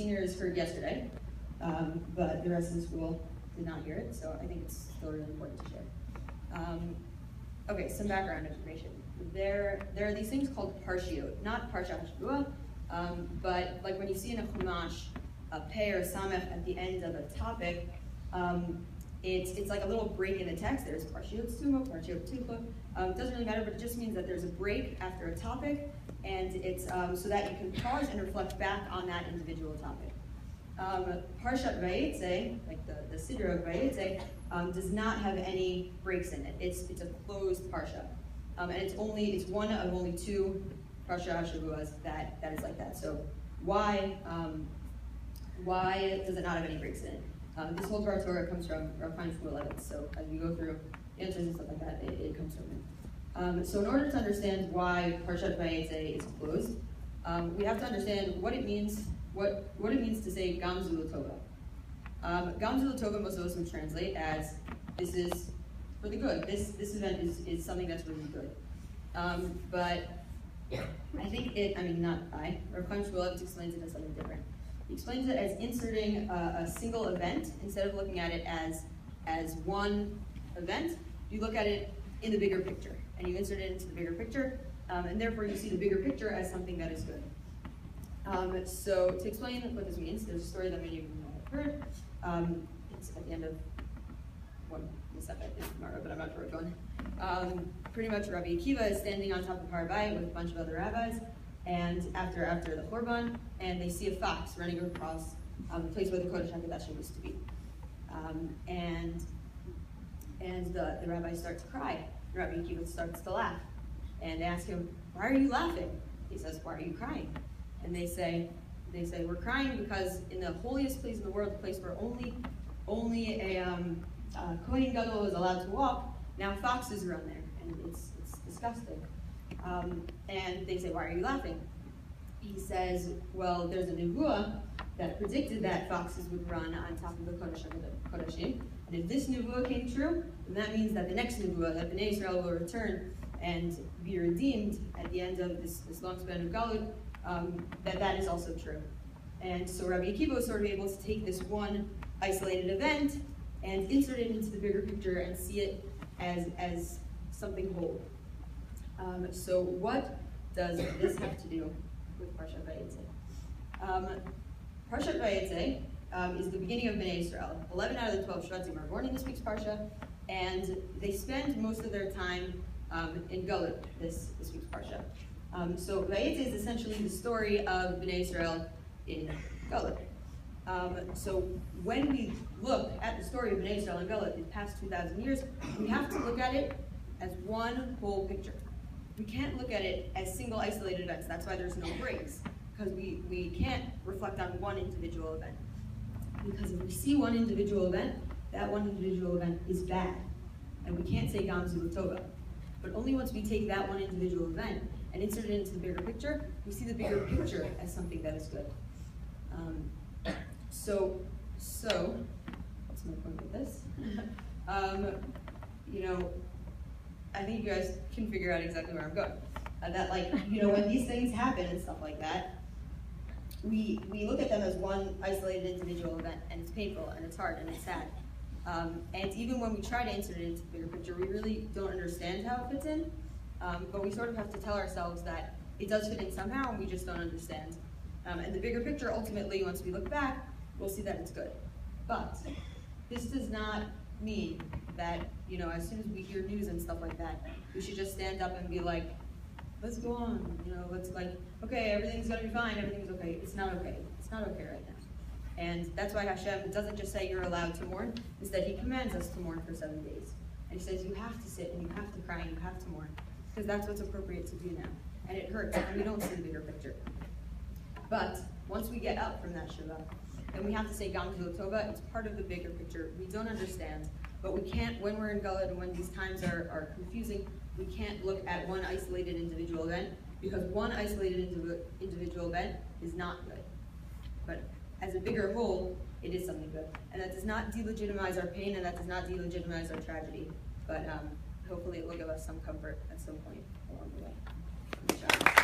seniors heard yesterday, but the rest of the school did not hear it, so I think it's still really important to share. Okay, some background information. There are these things called parshiot, not parsha hashavua, but like when you see in a chumash a pei or samech at the end of a topic, it's like a little break in the text. There's parshiot sumo, parshiot tucha. It doesn't really matter, but it just means that there's a break after a topic, and it's so that you can pause and reflect back on that individual topic. Parshat Vayetze, like the Sidra of Vayetze, does not have any breaks in it. It's a closed parsha, and it's one of only two parsha hashavuas that is like that. So why does it not have any breaks in it? This whole Torah comes from Rav Chaim Shmulevitz. So as we go through answers and stuff like that, it comes from it. So in order to understand why Parshat Vayetze is closed, we have to understand what it means. What it means to say Gam Zu L'Tova. Gam Zu L'Tova, most of us would translate as this is for the good. This event is something that's really good. But I think Rav Chaim Shmulevitz explains it as something different. He explains it as inserting a single event instead of looking at it as one event. You look at it in the bigger picture, and you insert it into the bigger picture, and therefore you see the bigger picture as something that is good. So to explain what this means, there's a story that many of you might have heard. It's at the end of one Masechet tomorrow, but I'm not sure which one. Pretty much Rabbi Akiva is standing on top of Har Bayit with a bunch of other rabbis, and after the Churban, and they see a fox running across the place where the Kodesh HaKodashim used to be. And the rabbi starts to cry. Rabbi Akiva starts to laugh. And they ask him, "Why are you laughing?" He says, "Why are you crying?" And they say, "We're crying because in the holiest place in the world, the place where only a Kohen Gadol is allowed to walk, now foxes run there, and it's disgusting." And they say, "Why are you laughing?" He says, "Well, there's a nevuah that predicted that foxes would run on top of the Kodesh HaKodashim, and if this nevuah came true, then that means that the next nevuah, that Bnei Israel will return and be redeemed at the end of this long span of Galut, that is also true." And so Rabbi Akiva was sort of able to take this one isolated event and insert it into the bigger picture and see it as something whole. So what does this have to do with Parshat Vayetze? Parshat Vayetze is the beginning of Bnei Israel. 11 out of the 12 Shvatim are born in this week's Parsha, and they spend most of their time in Galut, this week's Parsha. So Vayetze is essentially the story of Bnei Israel in Galut. So when we look at the story of Bnei Israel in Galut, the past 2,000 years, we have to look at it as one whole picture. We can't look at it as single isolated events. That's why there's no breaks, because we can't reflect on one individual event. Because if we see one individual event, that one individual event is bad. And we can't say Gam Zu L'Tova. But only once we take that one individual event and insert it into the bigger picture, we see the bigger picture as something that is good. So what's my point with this? I think you guys can figure out exactly where I'm going. When these things happen and stuff like that, we look at them as one isolated individual event, and it's painful, and it's hard, and it's sad. And even when we try to insert it into the bigger picture, we really don't understand how it fits in. But we sort of have to tell ourselves that it does fit in somehow, and we just don't understand. And the bigger picture, ultimately, once we look back, we'll see that it's good. But this does not mean that, as soon as we hear news and stuff like that, we should just stand up and be like, let's go on, let's okay, everything's gonna be fine, everything's okay. It's not okay. It's not okay right now. And that's why Hashem doesn't just say you're allowed to mourn. Instead, he commands us to mourn for 7 days. And he says you have to sit and you have to cry and you have to mourn, because that's what's appropriate to do now. And it hurts, and we don't see the bigger picture. But once we get up from that Shiva, then we have to say Gam Zu L'Tova. It's part of the bigger picture. We don't understand, but we can't, when we're in Galut and when these times are confusing, we can't look at one isolated individual event, because one isolated individual event is not good. But as a bigger whole, it is something good. And that does not delegitimize our pain, and that does not delegitimize our tragedy. But hopefully it will give us some comfort at some point along the way. Good job.